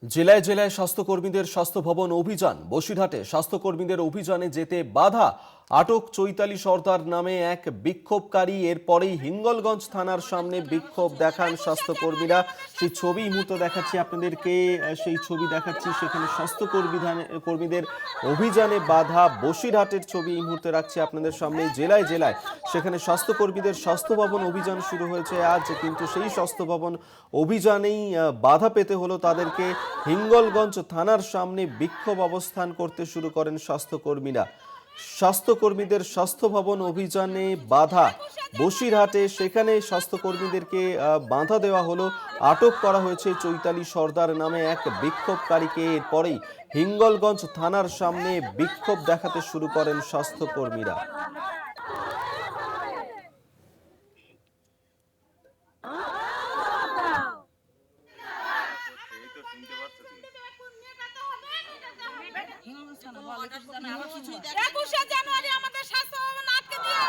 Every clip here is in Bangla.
জেলায় জেলায় স্বাস্থ্যকর্মীদের স্বাস্থ্য ভবন অভিযান। বসিরহাটে স্বাস্থ্যকর্মীদের অভিযানে যেতে বাধা, আটক চৈতালি সর্দার নামে এক বিক্ষোভকারী। এরপরেই হিঙ্গলগঞ্জ থানার সামনে বিক্ষোভ দেখান স্বাস্থ্যকর্মীরা। সেই ছবি এই মুহূর্তে দেখাচ্ছি আপনাদেরকে, সেই ছবি দেখাচ্ছি। সেখানে কর্মীদের অভিযানে বাধা, বসিরহাটের ছবি এই মুহূর্তে রাখছি আপনাদের সামনে। জেলায় জেলায় সেখানে স্বাস্থ্যকর্মীদের স্বাস্থ্য ভবন অভিযান শুরু হয়েছে আজ, কিন্তু সেই স্বাস্থ্য ভবন অভিযানেই বাধা পেতে হলো তাদেরকে। হিঙ্গলগঞ্জ থানার সামনে বিক্ষোভ অবস্থান করতে শুরু করেন স্বাস্থ্যকর্মীরা। স্বাস্থ্যকর্মীদের স্বাস্থ্য ভবন অভিযানে বাধা বসিরহাটে, সেখানে স্বাস্থ্যকর্মীদেরকে বাধা দেওয়া হলো। আটক করা হয়েছে চৈতালি সর্দার নামে এক বিক্ষোভকারীকে। এরপরেই হিঙ্গলগঞ্জ থানার সামনে বিক্ষোভ দেখাতে শুরু করেন স্বাস্থ্যকর্মীরা। জানুয়ারি আমাদের স্বাস্থ্য ভবন আটকে দিয়ে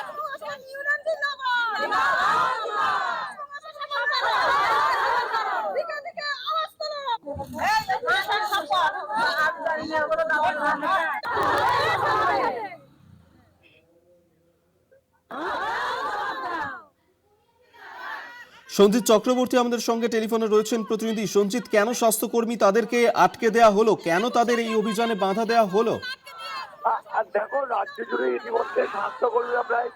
সঞ্জিত চক্রবর্তী আমাদের সঙ্গে টেলিফোনে রয়েছেন। প্রতিনিধি সঞ্জিত, কেন স্বাস্থ্যকর্মী তাদেরকে আটকে দেওয়া হলো, কেন তাদের এই অভিযানে বাধা দেওয়া হলো? দেখো, রাজ্য জুড়ে ইতিমধ্যে স্বাস্থ্যকর্মীরা প্রায়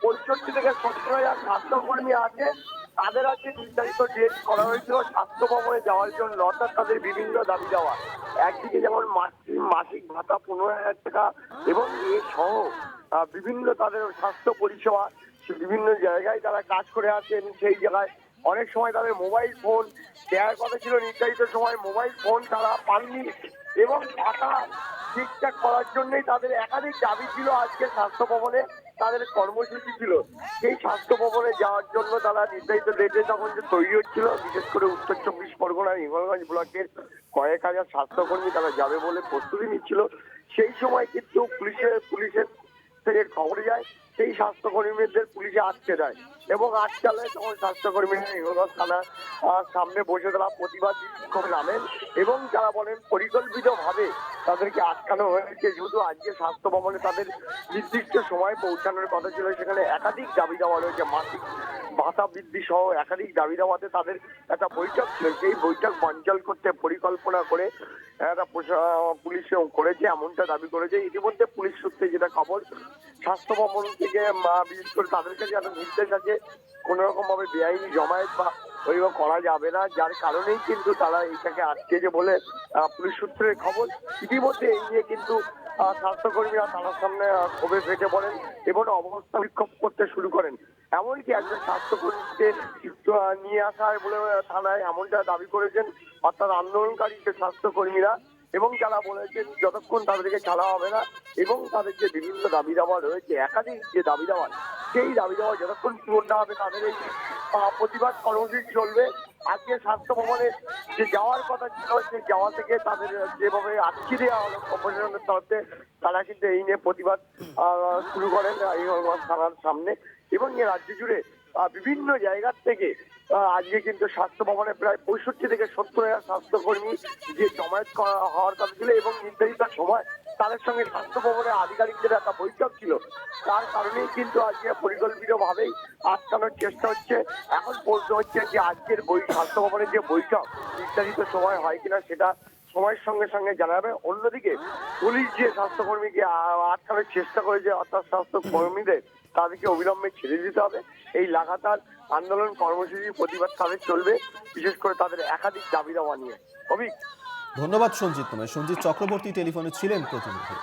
65 থেকে 70,000 স্বাস্থ্যকর্মী আছে। তাদের আজকে নির্ধারিত ডেট করা হয়েছিল স্বাস্থ্য ভবনে যাওয়ার জন্য, অর্থাৎ তাদের বিভিন্ন দাবি দেওয়া। একদিকে যেমন মাসিক ভাতা 15,000 টাকা এবং এ সহ বিভিন্ন তাদের স্বাস্থ্য পরিষেবা, বিভিন্ন জায়গায় তারা কাজ করে আছেন। সেই জায়গায় অনেক সময় তাদের মোবাইল ফোন দেওয়ার কথা ছিল, নির্ধারিত সময় মোবাইল ফোন তারা পাননি এবং ভাতা ঠিকঠাক করার জন্যই তাদের একাধিক দাবি ছিল। আজকে স্বাস্থ্য ভবনে তাদের কর্মসূচি ছিল। সেই স্বাস্থ্য ভবনে যাওয়ার জন্য তারা নির্ধারিত ডেটে তখন যে তৈরি হচ্ছিল, বিশেষ করে উত্তর 24 পরগনার হিঙ্গলগঞ্জ ব্লকের কয়েক হাজার স্বাস্থ্যকর্মী তারা যাবে বলে প্রস্তুতি নিচ্ছিল। সেই সময় কিন্তু পুলিশের থেকে খবর যায়, সেই স্বাস্থ্যকর্মীদের পুলিশে আটকে দেয় এবং আটকালে তখন স্বাস্থ্যকর্মীরা হিঙ্গলগঞ্জ থানার সামনে বসে তারা প্রতিবাদ বিক্ষোভে নামেন এবং যারা বলেন পরিকল্পিতভাবে তাদেরকে আটকানো হয়েছে। যেহেতু আজকে স্বাস্থ্য ভবনে তাদের নির্দিষ্ট সময় পৌঁছানোর কথা ছিল, সেখানে একাধিক দাবি দেওয়া রয়েছে। মাসিক ভাতা বৃদ্ধি সহ একাধিক দাবি দেওয়াতে তাদের একটা বৈঠক ছিল। সেই বৈঠক বানচাল করতে পরিকল্পনা করে একটা পুলিশ করেছে, এমনটা দাবি করেছে। ইতিমধ্যে পুলিশ সূত্রে যেটা খবর, স্বাস্থ্য ভবন থেকে বিশেষ করে তাদের কাছে একটা নির্দেশ আছে, কোন রকম ভাবে বেআইনি জমায়েত বা ওইভাবে করা যাবে না, যার কারণেই কিন্তু তারা এইটাকে আটকেছে বলে পুলিশ সূত্রের খবর। ইতিমধ্যে এই নিয়ে কিন্তু স্বাস্থ্যকর্মীরা থানার সামনে ক্ষোভে ফেটে পড়েন এবং অবস্থা বিক্ষোভ করতে শুরু করেন। এমনকি একজন স্বাস্থ্যকর্মীকে নিয়ে আসা হয় বলে থানায় এমনটা দাবি করেছেন, অর্থাৎ আন্দোলনকারী যে স্বাস্থ্যকর্মীরা, এবং যারা বলেছেন যতক্ষণ তাদেরকে ছাড়া হবে না এবং তাদের যে বিভিন্ন দাবি দাওয়া রয়েছে, একাধিক যে দাবি দাওয়া, সেই দাবি দাওয়া যতক্ষণ পূরণ না হবে তাদের এই প্রতিবাদ কর্মসূচি চলবে। আজকে স্বাস্থ্য ভবনে যে যাওয়ার কথা ছিল, সেই যাওয়া থেকে তাদের যেভাবে আটকে দেওয়া হলো প্রশাসনের তরফে, তারা কিন্তু এই নিয়ে প্রতিবাদ শুরু করেন এই থানার সামনে। এবং এই রাজ্য জুড়ে বিভিন্ন জায়গার থেকে আজকে কিন্তু স্বাস্থ্য ভবনে প্রায় 65 থেকে 70,000 স্বাস্থ্যকর্মী যে জমায়েত হওয়ার কথা ছিল এবং নির্ধারিত সময় তাদের সঙ্গে স্বাস্থ্য ভবনের আধিকারিকদের একটা বৈঠক ছিল। তার কারণেই কিন্তু আজকে পরিকল্পিতভাবেই আটকানোর চেষ্টা হচ্ছে। এখন প্রশ্ন হচ্ছে যে আজকের স্বাস্থ্য ভবনের যে বৈঠক নির্ধারিত সময় হয় কিনা, সেটা সময়ের সঙ্গে সঙ্গে জানাবে। অন্যদিকে পুলিশ যে স্বাস্থ্যকর্মীকে আটকানোর চেষ্টা করেছে, অর্থাৎ স্বাস্থ্যকর্মীদের তাদেরকে অবিলম্বে ছেড়ে দিতে হবে। এই লাগাতার আন্দোলন কর্মসূচি প্রতিবাদ তাদের চলবে, বিশেষ করে তাদের একাধিক দাবি দাওয়া নিয়ে। ধন্যবাদ সঞ্জিত। সঞ্জিত চক্রবর্তী টেলিফোনে ছিলেন প্রতিনিধি।